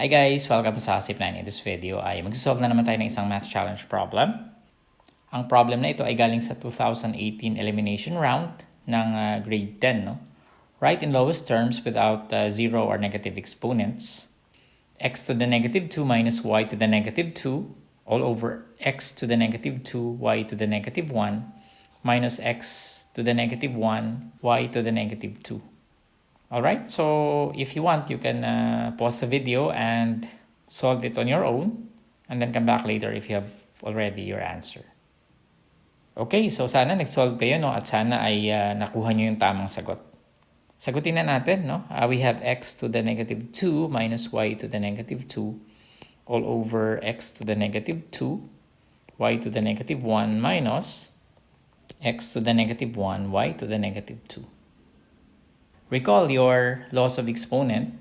Hi guys! Welcome sa SIP9. In this video ay magsasolve na naman tayo ng isang math challenge problem. Ang problem na ito ay galing sa 2018 elimination round ng grade 10. No? Write in lowest terms without zero or negative exponents. X to the negative 2 minus y to the negative 2 all over x to the negative 2 y to the negative 1 minus x to the negative 1 y to the negative 2. Alright, so if you want, you can pause the video and solve it on your own and then come back later if you have already your answer. Okay, so sana nag-solve kayo, no? At sana ay nakuha nyo yung tamang sagot. Sagutin na natin, no? We have x to the negative 2 minus y to the negative 2 all over x to the negative 2, y to the negative 1 minus x to the negative 1, y to the negative 2. Recall your laws of exponent.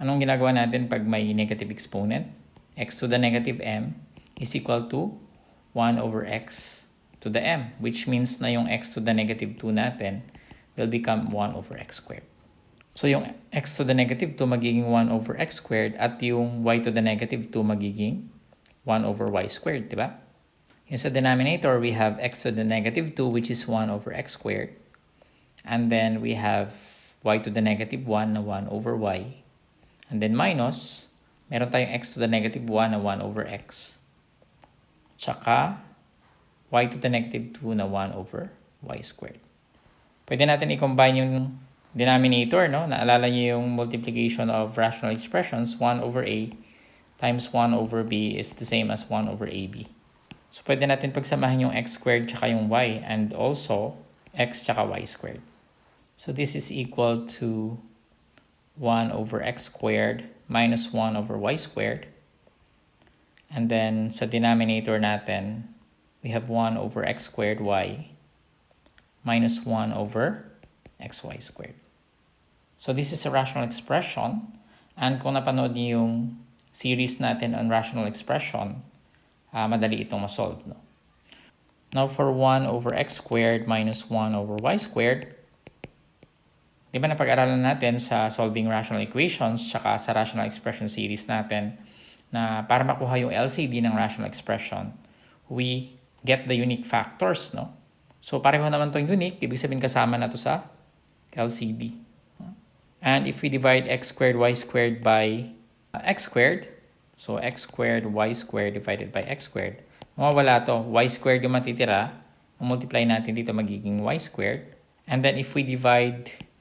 Anong ginagawa natin pag may negative exponent? X to the negative m is equal to 1 over x to the m, which means na yung x to the negative 2 natin will become 1 over x squared. So yung x to the negative 2 magiging 1 over x squared at yung y to the negative 2 magiging 1 over y squared, di ba? Yung sa denominator, we have x to the negative 2 which is 1 over x squared. And then we have y to the negative 1 na 1 over y. And then minus, meron tayong x to the negative 1 na 1 over x. Tsaka, y to the negative 2 na 1 over y squared. Pwede natin i-combine yung denominator, no? Naalala niyo yung multiplication of rational expressions, 1 over a times 1 over b is the same as 1 over ab. So, pwede natin pagsamahin yung x squared tsaka yung y and also x tsaka y squared. So this is equal to 1 over x squared minus 1 over y squared. And then sa denominator natin, we have 1 over x squared y minus 1 over xy squared. So this is a rational expression. And kung napanood niyo yung series natin on rational expression, madali itong masolve. No? Now for 1 over x squared minus 1 over y squared, di ba napag-aralan natin sa solving rational equations tsaka sa rational expression series natin na para makuha yung LCD ng rational expression, we get the unique factors, no? So pareho naman itong unique, ibig sabihin kasama na to sa LCD. And if we divide x squared y squared by x squared, so x squared y squared divided by x squared, mawawala to, y squared yung matitira, multiply natin dito magiging y squared. And then if we divide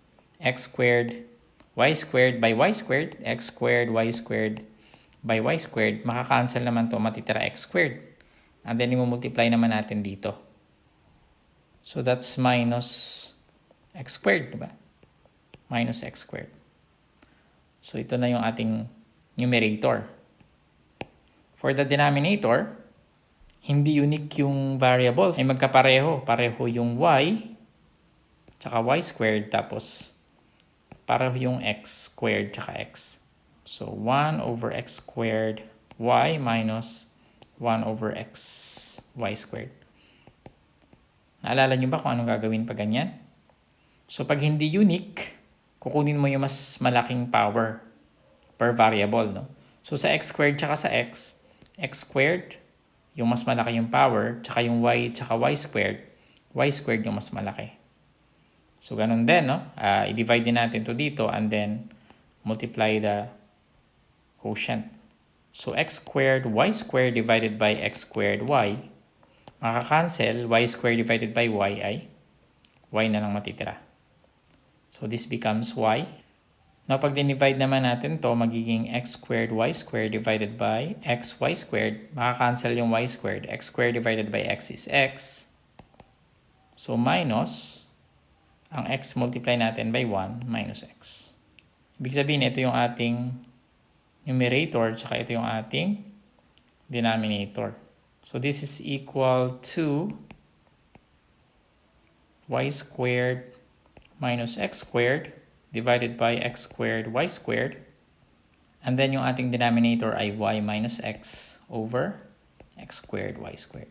x squared y squared by y squared, x squared y squared by y squared, makakancel naman to, matitira x squared. And then i-multiply naman natin dito. So that's minus x squared, diba? Minus x squared. So ito na yung ating numerator. For the denominator, hindi unique yung variables. Ay magkapareho. Pareho yung y, tsaka y squared, tapos pareho yung x squared tsaka x. So 1 over x squared y minus 1 over x y squared. Naalala nyo ba kung anong gagawin pag ganyan? So pag hindi unique, kukunin mo yung mas malaking power per variable, no? So sa x squared tsaka sa x squared, yung mas malaki yung power, tsaka yung y tsaka y squared yung mas malaki. So ganun din, no? I-divide din natin to dito and then multiply the quotient. So x squared y squared divided by x squared y, makakancel, y squared divided by y ay y na lang matitira. So this becomes y. Now pag dinivide naman natin to, magiging x squared y squared divided by x y squared, makakancel yung y squared. X squared divided by x is x. So minus, ang x multiply natin by 1 minus x. Ibig sabihin, ito yung ating numerator, tsaka ito yung ating denominator. So this is equal to y squared minus x squared divided by x squared y squared. And then yung ating denominator ay y minus x over x squared y squared.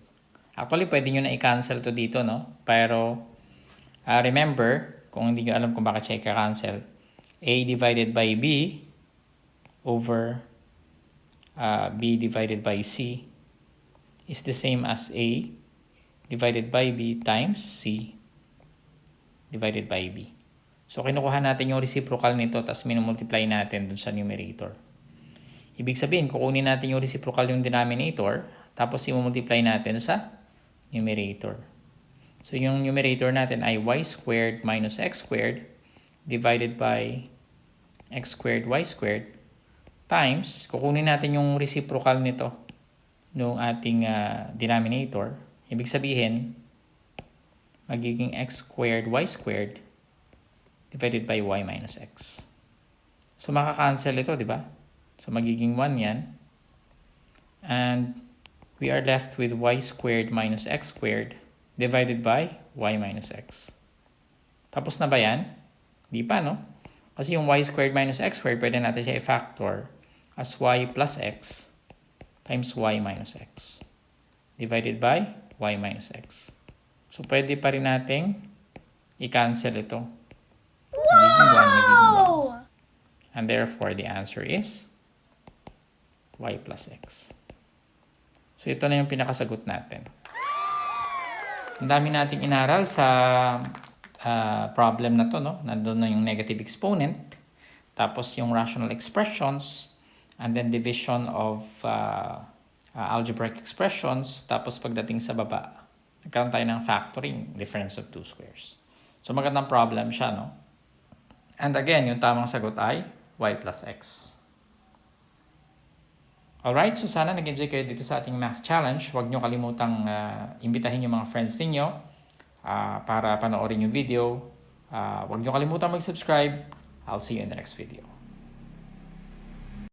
Actually, pwede nyo na i-cancel to dito, no? Pero remember, kung hindi nyo alam kung bakit siya i-cancel, a divided by b over B divided by C is the same as A divided by B times C divided by B. So, kinukuha natin yung reciprocal nito tapos minumultiply natin dun sa numerator. Ibig sabihin, kukunin natin yung reciprocal yung denominator tapos i-multiply natin sa numerator. So, yung numerator natin ay y squared minus x squared divided by x squared y squared times, kukunin natin yung reciprocal nito nung ating denominator. Ibig sabihin, magiging x squared y squared divided by y minus x. So, makakancel ito, di ba? So, magiging 1 yan. And we are left with y squared minus x squared divided by y minus x. Tapos na ba yan? Di pa, no? Kasi yung y squared minus x squared, pwede natin siya i-factor as y plus x times y minus x divided by y minus x. So, pwede pa rin nating i-cancel ito. Wow! And therefore, the answer is y plus x. So, ito na yung pinakasagot natin. Ang dami nating inaral sa problem na to, no? Nandun na yung negative exponent, tapos yung rational expressions, and then division of algebraic expressions, tapos pagdating sa baba, nagkaroon tayo ng factoring, difference of two squares. So, magandang problem siya, no? And again, yung tamang sagot ay y plus x. Alright, so sana nag-enjoy kayo dito sa ating math challenge. Huwag nyo kalimutang imbitahin yung mga friends ninyo para panoorin yung video. Huwag nyo kalimutang mag-subscribe. I'll see you in the next video.